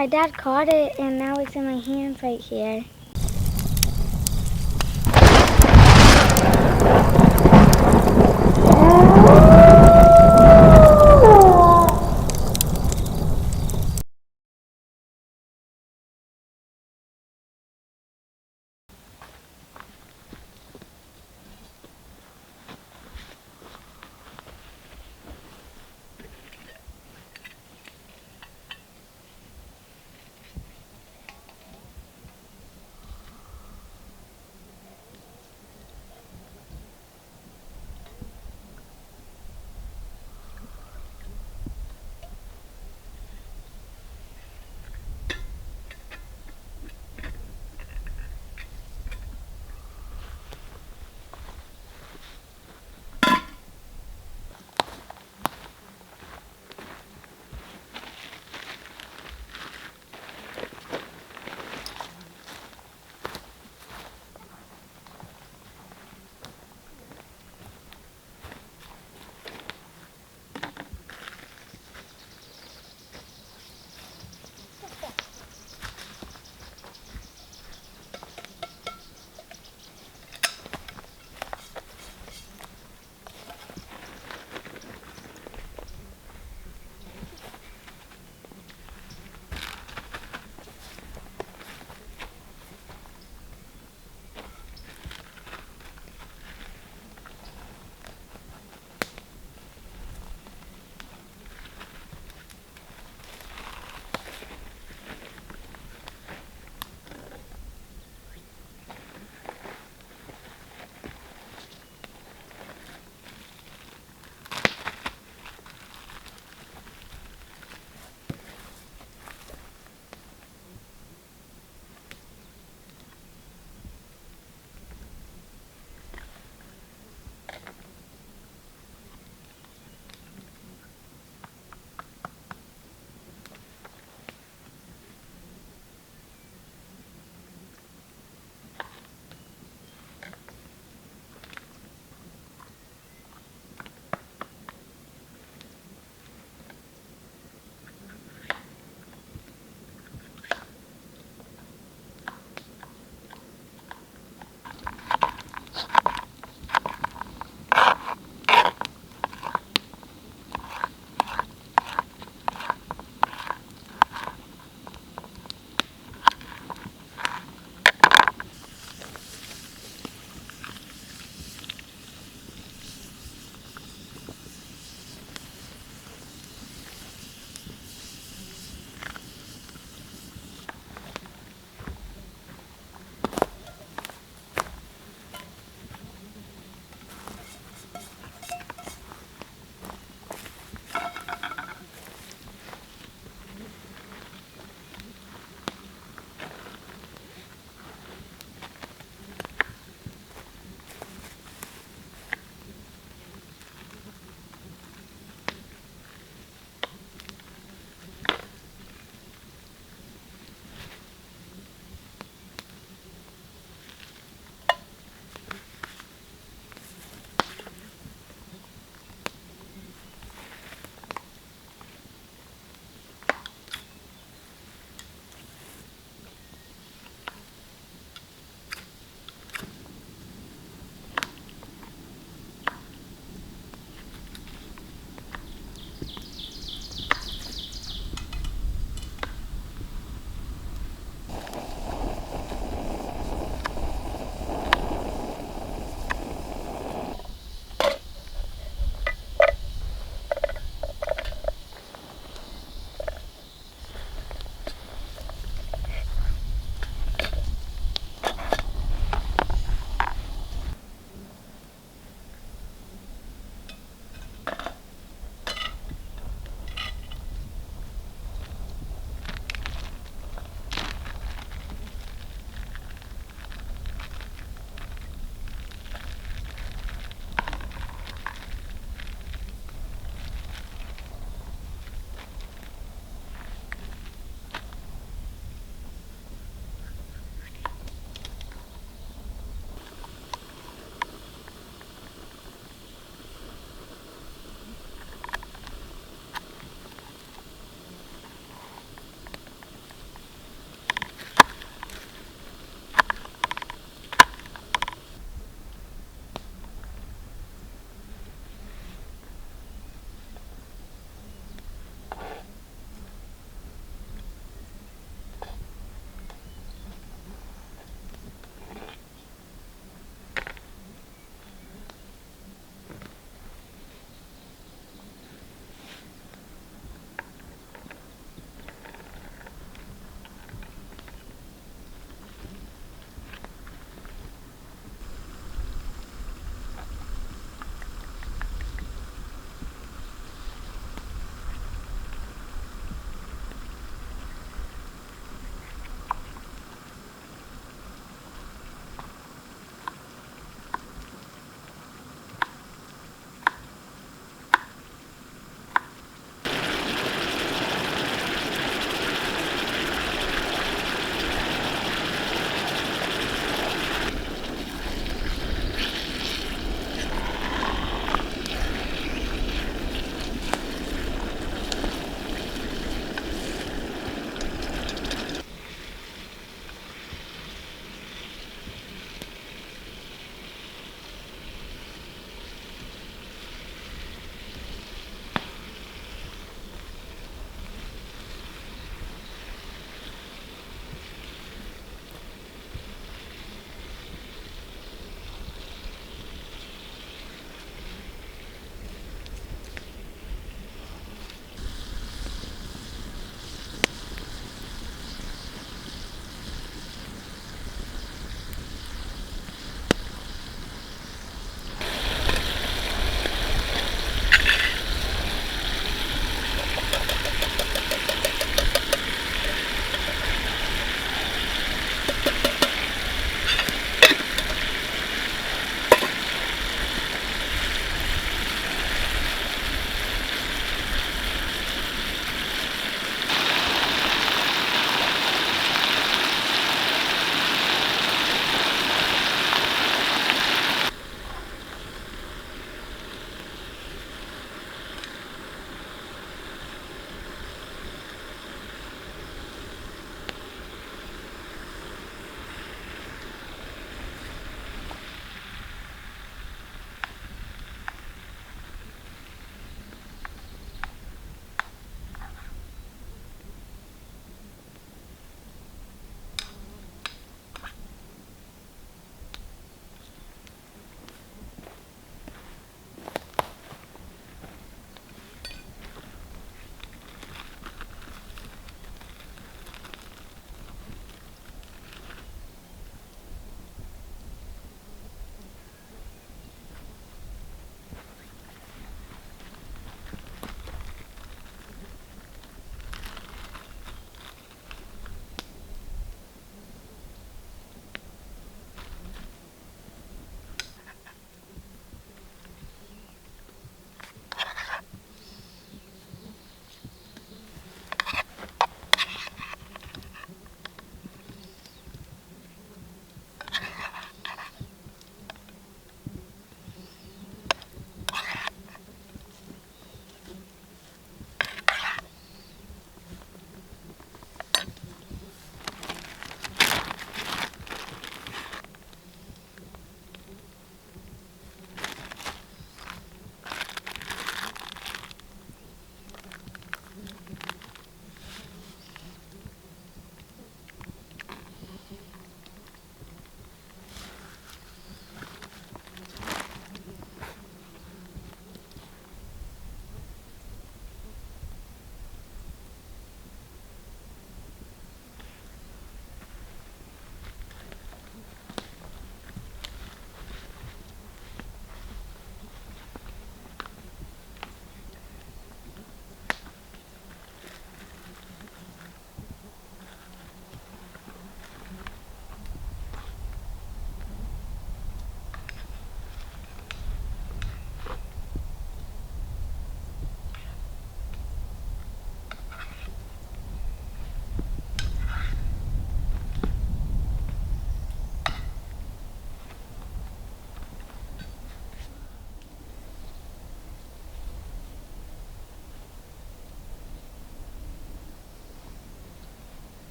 My dad caught it and now it's in my hands right here.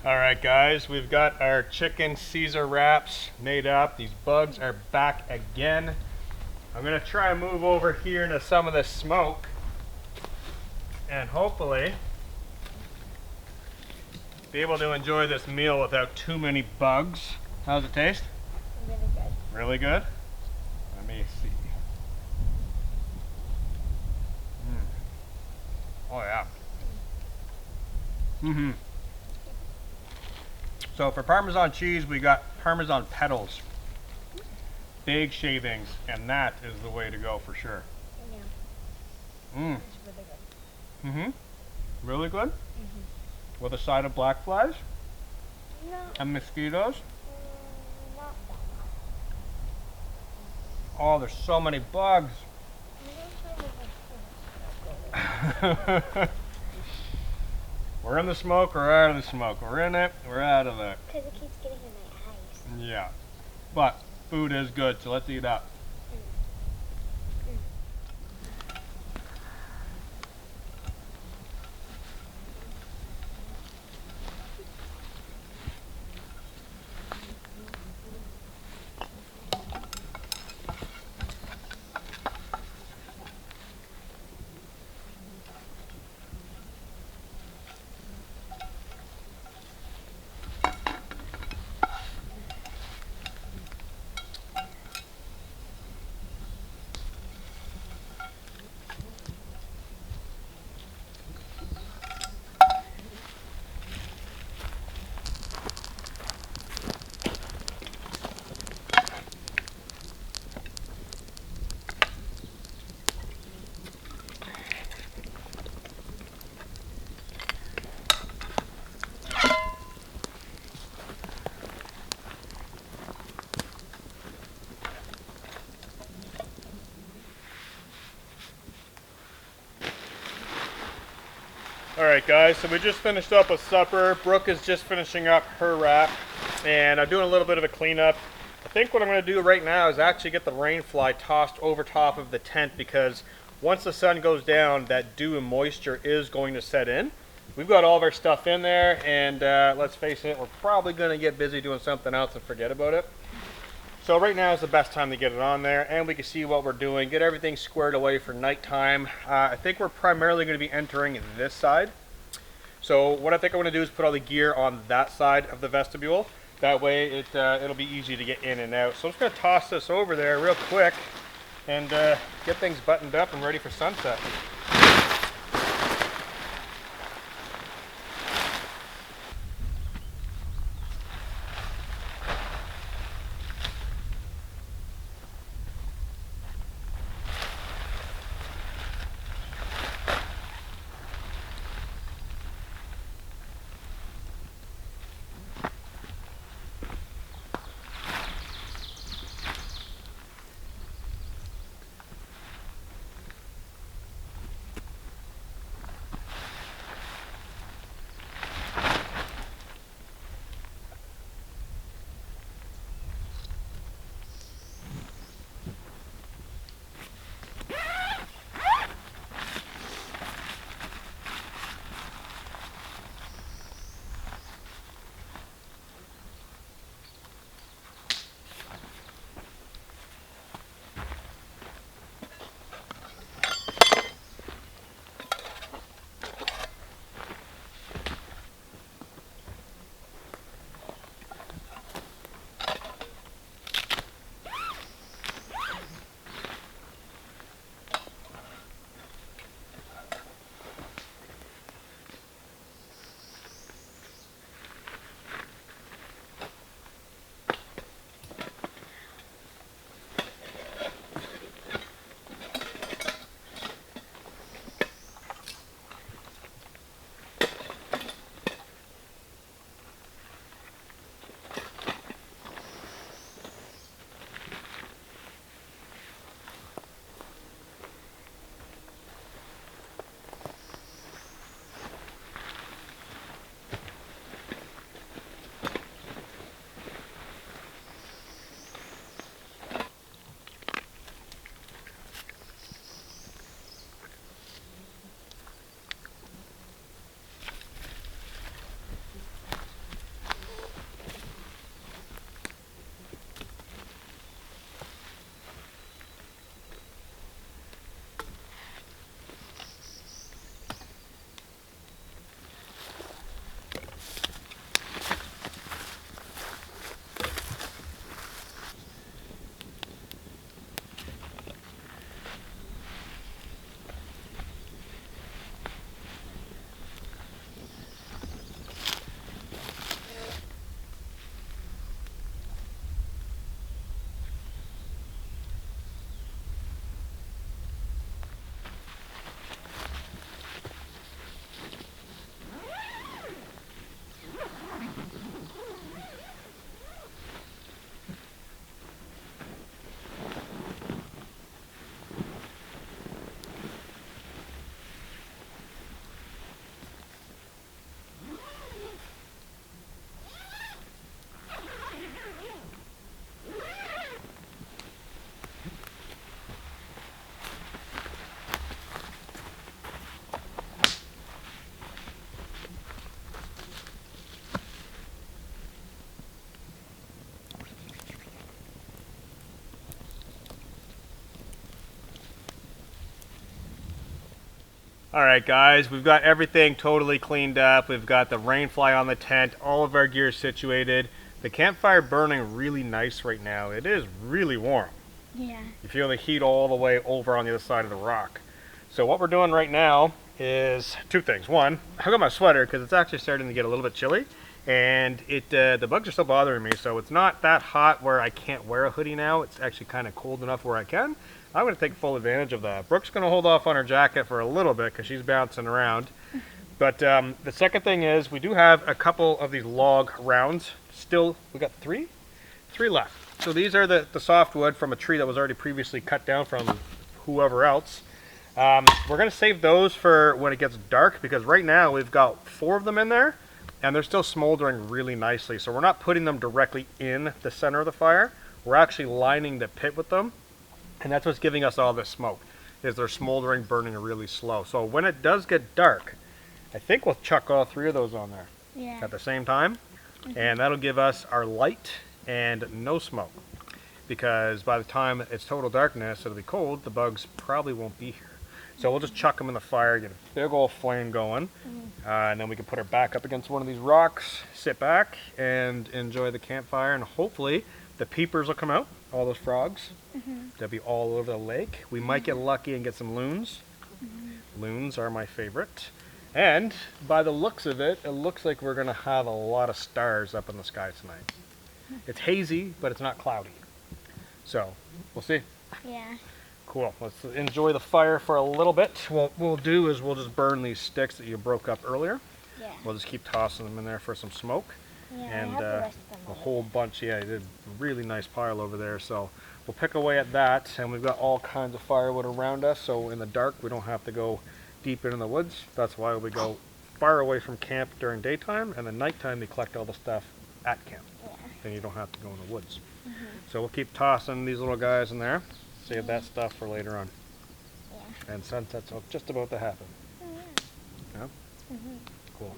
Alright guys, we've got our chicken Caesar wraps made up. These bugs are back again. I'm going to try and move over here into some of this smoke and hopefully be able to enjoy this meal without too many bugs. How's it taste? Really good. Really good? Let me see. Oh yeah. So for Parmesan cheese, we got Parmesan petals. Big shavings, and that is the way to go for sure. Yeah. It's really good. Really good? With a side of black flies No, and mosquitoes. not Oh, there's so many bugs. that much. We're in the smoke or out of the smoke. We're in it, we're out of it. Because it keeps getting in my eyes. Yeah. But food is good, so let's eat up. Alright guys, so we just finished up with supper. Brooke is just finishing up her wrap, and I'm doing a little bit of a cleanup. I think what I'm going to do right now is actually get the rain fly tossed over top of the tent, because once the sun goes down, that dew and moisture is going to set in. We've got all of our stuff in there, and let's face it, we're probably going to get busy doing something else and forget about it. So right now is the best time to get it on there, and we can see what we're doing, get everything squared away for nighttime. I think we're primarily going to be entering this side. So what I think I'm going to do is put all the gear on that side of the vestibule. That way it'll be easy to get in and out. So I'm just going to toss this over there real quick and get things buttoned up and ready for sunset. All right, guys, we've got everything totally cleaned up. We've got the rain fly on the tent, all of our gear situated. The campfire burning really nice right now. It is really warm. Yeah. You feel the heat all the way over on the other side of the rock. So what we're doing right now is two things. One, I got my sweater because it's actually starting to get a little bit chilly, and the bugs are still bothering me. So it's not that hot where I can't wear a hoodie now. It's actually kind of cold enough where I can. I'm going to take full advantage of that. Brooke's going to hold off on her jacket for a little bit because she's bouncing around. But the second thing is we do have a couple of these log rounds. Still, we got three left. So these are the softwood from a tree that was already previously cut down from whoever else. We're going to save those for when it gets dark because right now we've got 4 of them in there and they're still smoldering really nicely. So we're not putting them directly in the center of the fire. We're actually lining the pit with them. And that's what's giving us all this smoke, is they're smoldering, burning really slow. So when it does get dark, I think we'll chuck all 3 of those on there at the same time. And that'll give us our light and no smoke. Because by the time it's total darkness, it'll be cold, the bugs probably won't be here. So we'll just chuck them in the fire, get a big old flame going. And then we can put her back up against one of these rocks, sit back, and enjoy the campfire. And hopefully the peepers will come out, all those frogs. They'll be all over the lake. We might get lucky and get some loons. Loons are my favorite. And by the looks of it, it looks like we're going to have a lot of stars up in the sky tonight. It's hazy, but it's not cloudy. So, we'll see. Yeah. Cool. Let's enjoy the fire for a little bit. What we'll do is we'll just burn these sticks that you broke up earlier. Yeah. We'll just keep tossing them in there for some smoke. Yeah, And I have the rest of them a over whole bunch, yeah, you did a really nice pile over there. So we'll pick away at that, and we've got all kinds of firewood around us. So in the dark, we don't have to go deep into the woods. That's why we go far away from camp during daytime, and then nighttime we collect all the stuff at camp. Yeah. Then you don't have to go in the woods. So we'll keep tossing these little guys in there. Save that stuff for later on. Yeah. And sunset's just about to happen. Yeah? Cool.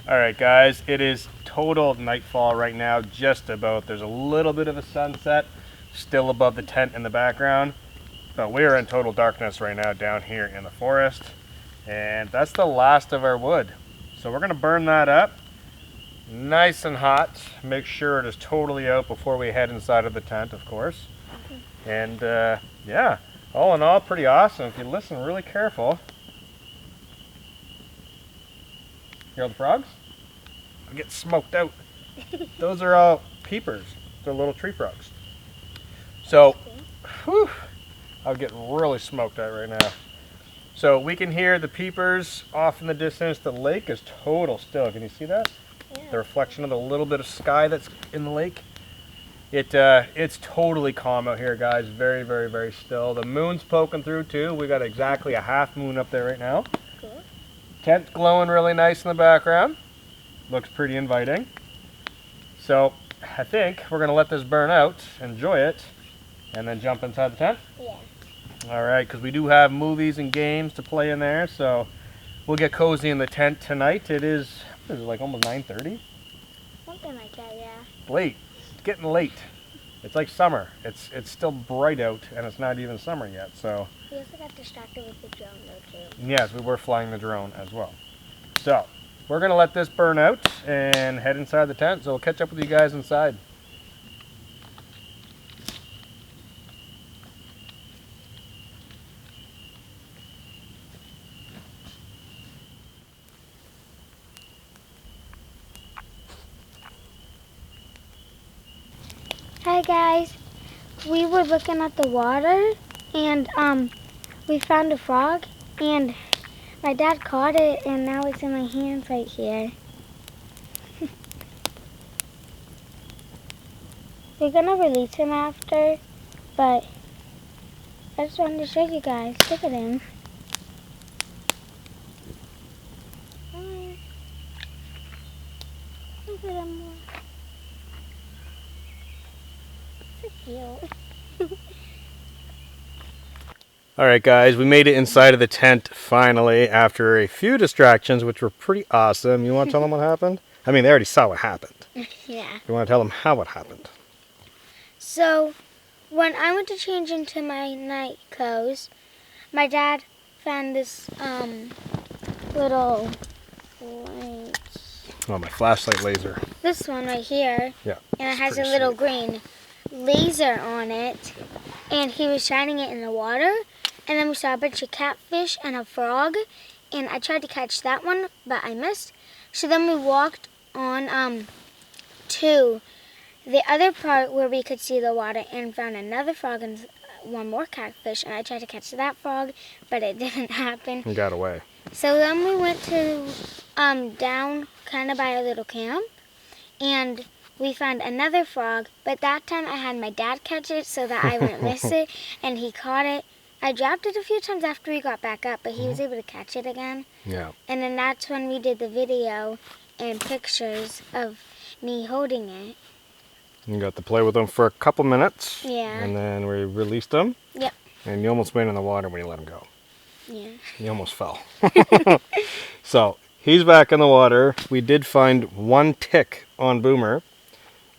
All right, guys, it is total nightfall right now, just about. There's a little bit of a sunset still above the tent in the background, but we're in total darkness right now down here in the forest, and that's the last of our wood. So we're gonna burn that up nice and hot. Make sure it is totally out before we head inside of the tent, of course. And yeah, all in all, pretty awesome. If you listen really careful, hear all the frogs? I'm getting smoked out. Those are all peepers. They're little tree frogs. So, whew, I'm getting really smoked out right now. So we can hear the peepers off in the distance. The lake is total still. Can you see that? Yeah. The reflection of the little bit of sky that's in the lake. It's totally calm out here, guys. Very, very, very still. The moon's poking through too. We got exactly a half moon up there right now. Cool. Tent's glowing really nice in the background. Looks pretty inviting. So I think we're gonna let this burn out, enjoy it, and then jump inside the tent. Yeah. All right, because we do have movies and games to play in there, so we'll get cozy in the tent tonight. It is like almost 9:30? Something like that, yeah. Late. It's getting late. It's like summer. It's still bright out, and it's not even summer yet, so. We also got distracted with the drone though too. Yes, we were flying the drone as well. So, we're going to let this burn out and head inside the tent, so we'll catch up with you guys inside. Hi guys. We were looking at the water and we found a frog and my dad caught it and now it's in my hands right here. We're gonna release him after, but I just wanted to show you guys. Look at him. Look at him. So cute. All right, guys, we made it inside of the tent finally after a few distractions, which were pretty awesome. You want to tell them what happened? I mean, they already saw what happened. Yeah. You want to tell them how it happened? So, when I went to change into my night clothes, my dad found this little light. Oh, my flashlight laser. This one right here. Yeah. And it it's has a pretty little sweet. green laser on it. And he was shining it in the water. And then we saw a bunch of catfish and a frog. And I tried to catch that one, but I missed. So then we walked on to the other part where we could see the water and found another frog and one more catfish. And I tried to catch that frog, but it didn't happen. It got away. So then we went to down kind of by a little camp. And we found another frog, but that time I had my dad catch it so that I wouldn't miss it, and he caught it. I dropped it a few times after we got back up, but he was able to catch it again. Yeah. And then that's when we did the video and pictures of me holding it. You got to play with them for a couple minutes. Yeah. And then we released them. Yep. And you almost went in the water when you let them go. Yeah. You almost fell. So, he's back in the water. We did find one tick on Boomer.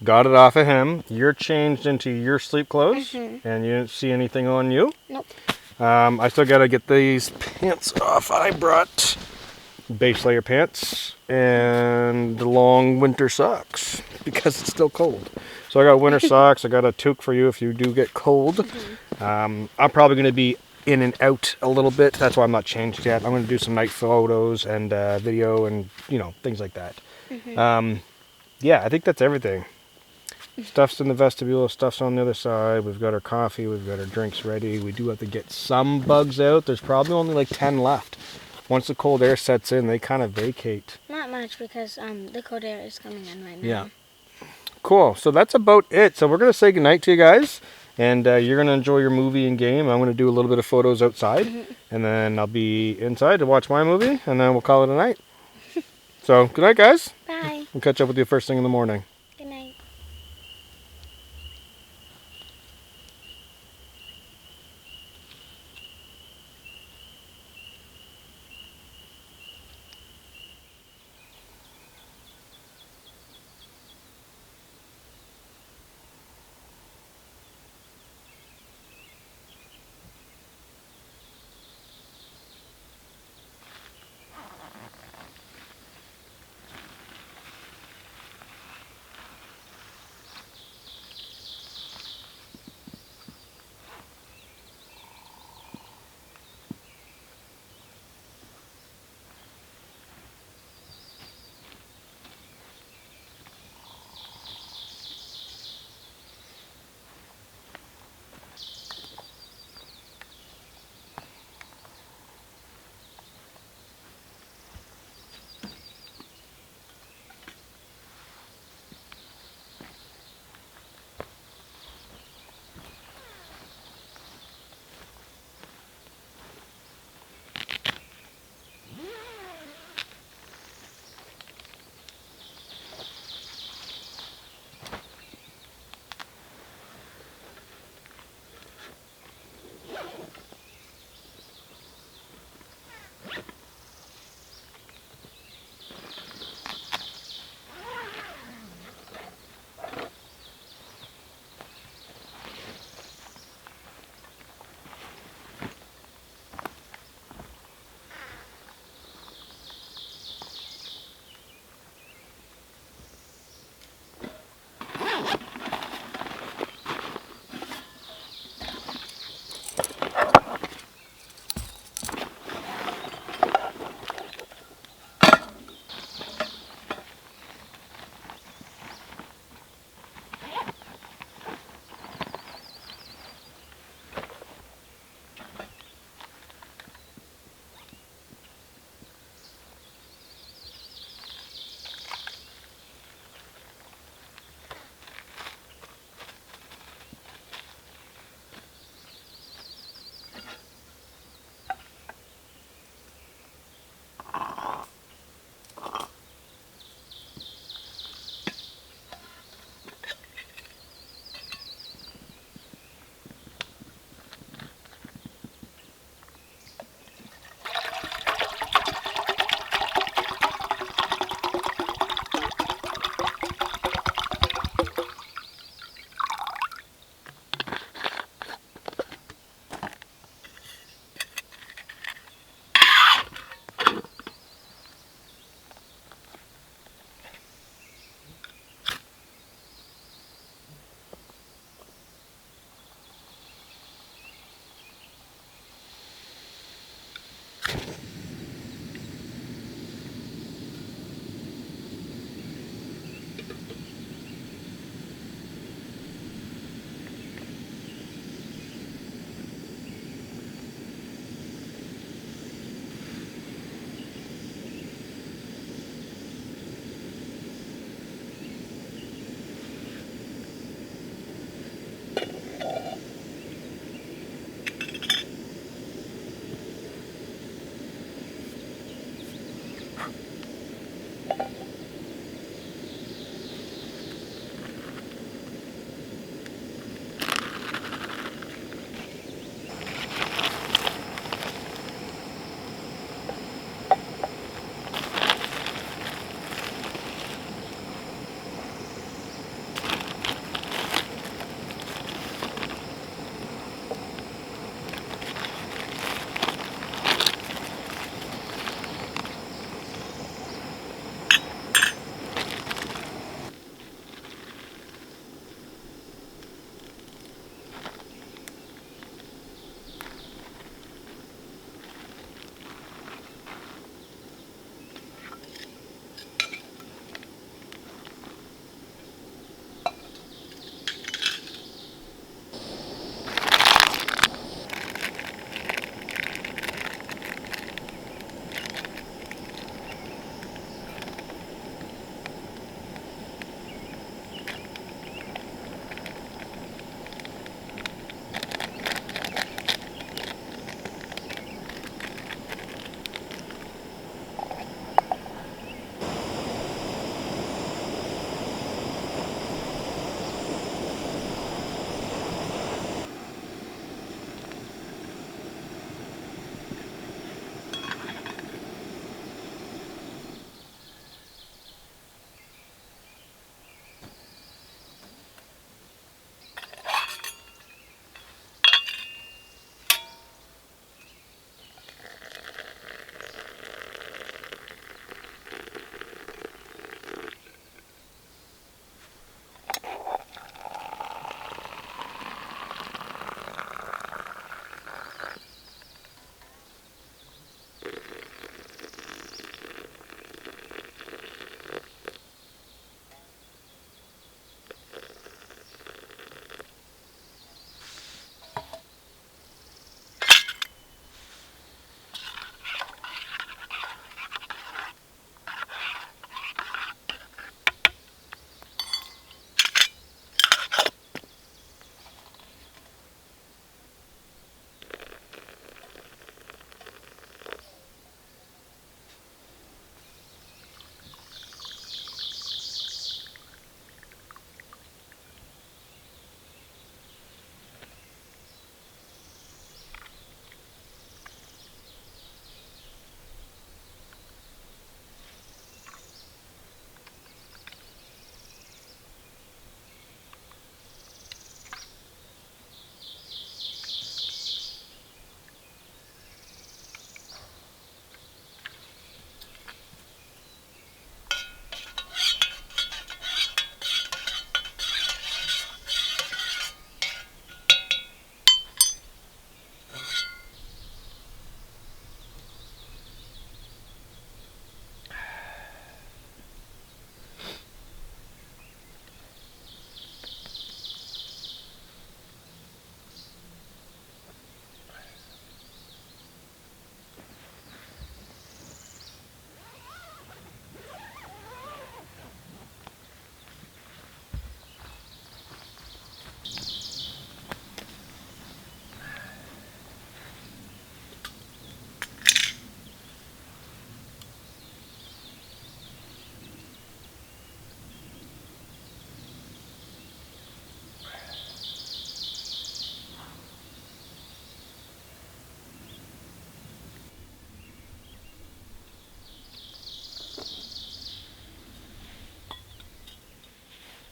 Got it off of him. You're changed into your sleep clothes. Mhm. And you didn't see anything on you. Nope. I still got to get these pants off. I brought base layer pants and the long winter socks because it's still cold. So I got winter socks. I got a toque for you if you do get cold. I'm probably going to be in and out a little bit. That's why I'm not changed yet. I'm going to do some night photos and video and, you know, things like that. Yeah, I think that's everything. Stuff's in the vestibule, stuff's on the other side. We've got our coffee, we've got our drinks ready. We do have to get some bugs out. There's probably only like 10 left. Once the cold air sets in, they kind of vacate. Not much because the cold air is coming in right now. Yeah. Cool. So that's about it. So we're going to say goodnight to you guys. And you're going to enjoy your movie and game. I'm going to do a little bit of photos outside. And then I'll be inside to watch my movie. And then we'll call it a night. So good night, guys. Bye. We'll catch up with you first thing in the morning. Good night.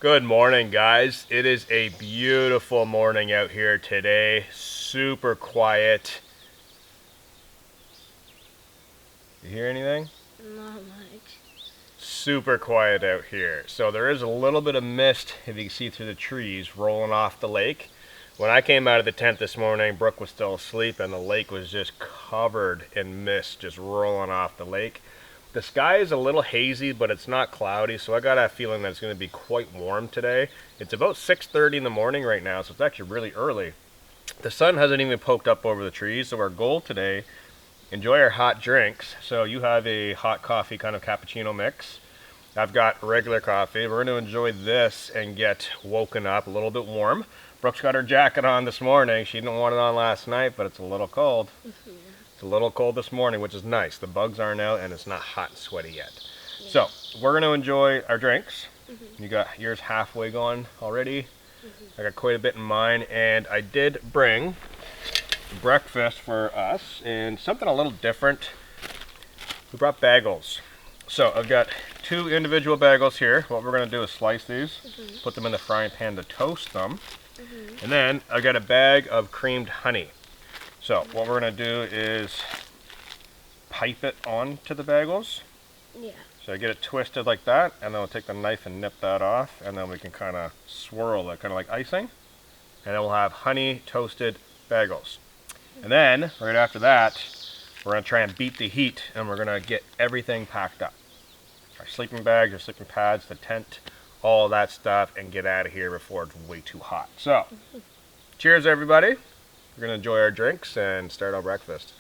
Good morning, guys. It is a beautiful morning out here today. Super quiet. You hear anything? Not much. Super quiet out here. So there is a little bit of mist, if you can see through the trees, rolling off the lake. When I came out of the tent this morning, Brooke was still asleep and the lake was just covered in mist, just rolling off the lake. The sky is a little hazy, but it's not cloudy, so I got a feeling that it's going to be quite warm today. It's about 6:30 in the morning right now, so it's actually really early. The sun hasn't even poked up over the trees, so our goal today, enjoy our hot drinks. So you have a hot coffee kind of cappuccino mix. I've got regular coffee. We're going to enjoy this and get woken up a little bit warm. Brooke's got her jacket on this morning. She didn't want it on last night, but it's a little cold. It's a little cold this morning, which is nice. The bugs aren't out and it's not hot and sweaty yet. Yeah. So we're going to enjoy our drinks. You got yours halfway gone already. I got quite a bit in mine, and I did bring breakfast for us and something a little different. We brought bagels. So I've got 2 individual bagels here. What we're going to do is slice these, put them in the frying pan to toast them. And then I've got a bag of creamed honey. So what we're going to do is pipe it onto the bagels. Yeah. So I get it twisted like that, and then we'll take the knife and nip that off, and then we can kind of swirl it, kind of like icing. And then we'll have honey toasted bagels. And then, right after that, we're going to try and beat the heat, and we're going to get everything packed up. Our sleeping bags, our sleeping pads, the tent, all that stuff, and get out of here before it's way too hot. So, cheers everybody. We're going to enjoy our drinks and start our breakfast.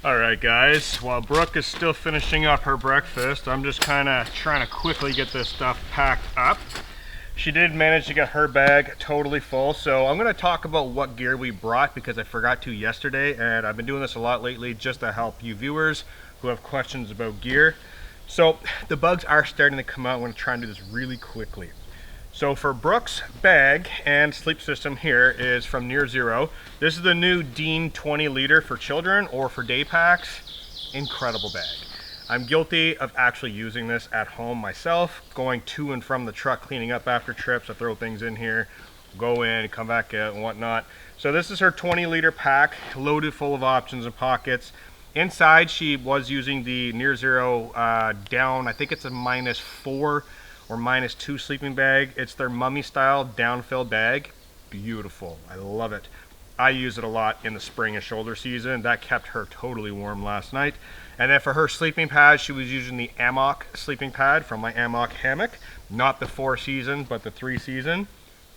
Alright guys, while Brooke is still finishing up her breakfast, I'm just kind of trying to quickly get this stuff packed up. She did manage to get her bag totally full, so I'm going to talk about what gear we brought because I forgot to yesterday, and I've been doing this a lot lately just to help you viewers who have questions about gear. So the bugs are starting to come out. I'm going to try and do this really quickly. So for Brooke's bag and sleep system here is from Near Zero. This is the new Dean 20 liter for children or for day packs. Incredible bag. I'm guilty of actually using this at home myself, going to and from the truck, cleaning up after trips. I throw things in here, go in, come back out and whatnot. So this is her 20 liter pack, loaded full of options and pockets. Inside she was using the Near Zero down, I think it's a -4 or -2 sleeping bag. It's their mummy style downfill bag. Beautiful, I love it. I use it a lot in the spring and shoulder season. That kept her totally warm last night. And then for her sleeping pad, she was using the Amok sleeping pad from my Amok hammock. Not the 4 season, but the 3 season.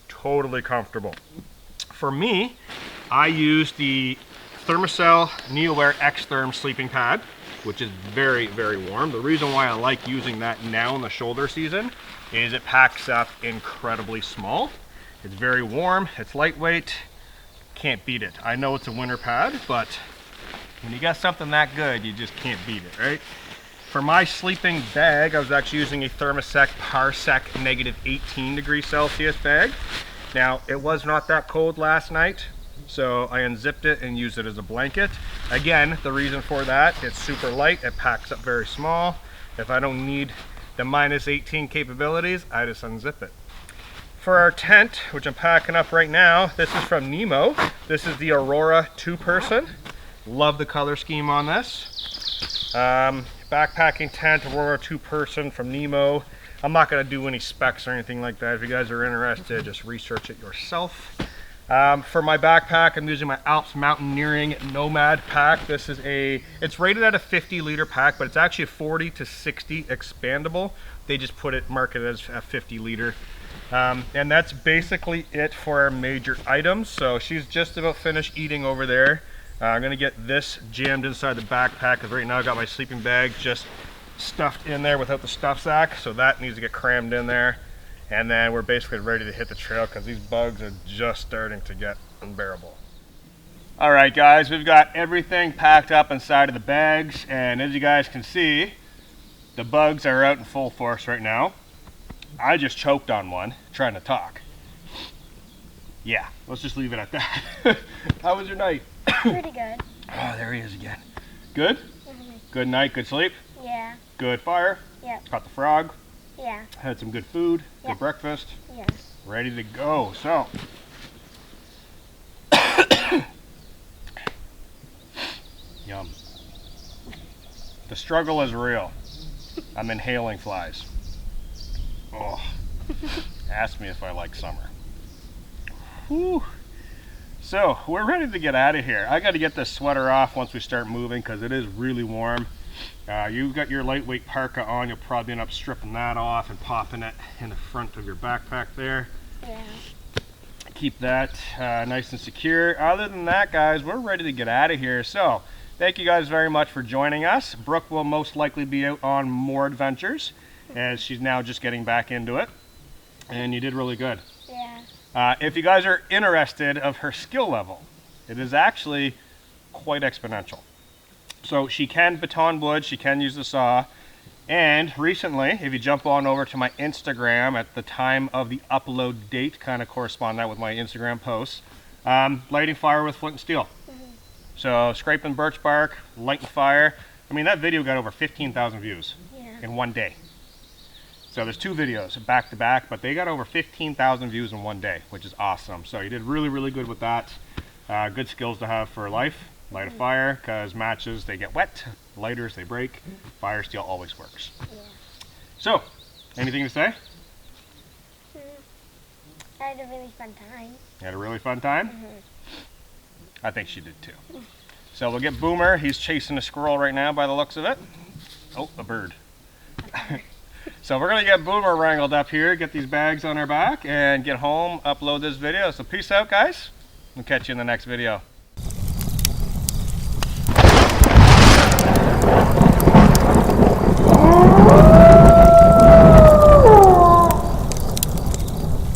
Totally comfortable. For me, I use the Thermacell NeoAir X-Therm sleeping pad, which is very, very warm. The reason why I like using that now in the shoulder season is it packs up incredibly small. It's very warm, it's lightweight, can't beat it. I know it's a winter pad, but when you got something that good, you just can't beat it, right? For my sleeping bag, I was actually using a Thermosec Parsec -18 degrees Celsius bag. Now, it was not that cold last night, so I unzipped it and used it as a blanket. Again, the reason for that, it's super light, it packs up very small. If I don't need the -18 capabilities, I just unzip it. For our tent, which I'm packing up right now, this is from Nemo. This is the Aurora 2-person. Love the color scheme on this. Backpacking tent, Aurora 2-person from Nemo. I'm not going to do any specs or anything like that. If you guys are interested, just research it yourself. For my backpack, I'm using my Alps Mountaineering Nomad pack. This is it's rated at a 50 liter pack, but it's actually a 40 to 60 expandable. They just mark it as a 50 liter. And that's basically it for our major items. So she's just about finished eating over there. I'm gonna get this jammed inside the backpack because right now I got my sleeping bag just stuffed in there without the stuff sack. So that needs to get crammed in there. And then we're basically ready to hit the trail because these bugs are just starting to get unbearable. All right, guys, we've got everything packed up inside of the bags. And as you guys can see, the bugs are out in full force right now. I just choked on one trying to talk. Yeah, let's just leave it at that. How was your night? Pretty good. Oh, there he is again. Good? Mm-hmm. Good night, good sleep? Yeah. Good fire? Yep. Caught the frog? Yeah. Had some good food, Yep. good breakfast? Yes. Ready to go. So, yum. The struggle is real. I'm inhaling flies. Oh, ask me if I like summer. Whew. So, we're ready to get out of here. I got to get this sweater off once we start moving because it is really warm. You've got your lightweight parka on. You'll probably end up stripping that off and popping it in the front of your backpack there. Yeah. Keep that nice and secure. Other than that, guys, we're ready to get out of here. So, thank you guys very much for joining us. Brooke will most likely be out on more adventures as she's now just getting back into it. And you did really good. Yeah. If you guys are interested of her skill level, it is actually quite exponential. So she can baton wood, she can use the saw, and recently, if you jump on over to my Instagram at the time of the upload date, kind of correspond that with my Instagram posts, lighting fire with flint and steel. Mm-hmm. So scraping birch bark, lighting fire. I mean, that video got over 15,000 views in one day. So there's 2 videos back to back, but they got over 15,000 views in one day, which is awesome. So you did really, really good with that. Good skills to have for life. Light a fire, because matches, they get wet. Lighters, they break. Fire steel always works. Yeah. So, anything to say? I had a really fun time. You had a really fun time? Mm-hmm. I think she did too. So we'll get Boomer. He's chasing a squirrel right now by the looks of it. Oh, a bird. So we're going to get Boomer wrangled up here, get these bags on our back, and get home, upload this video. So peace out, guys. We'll catch you in the next video.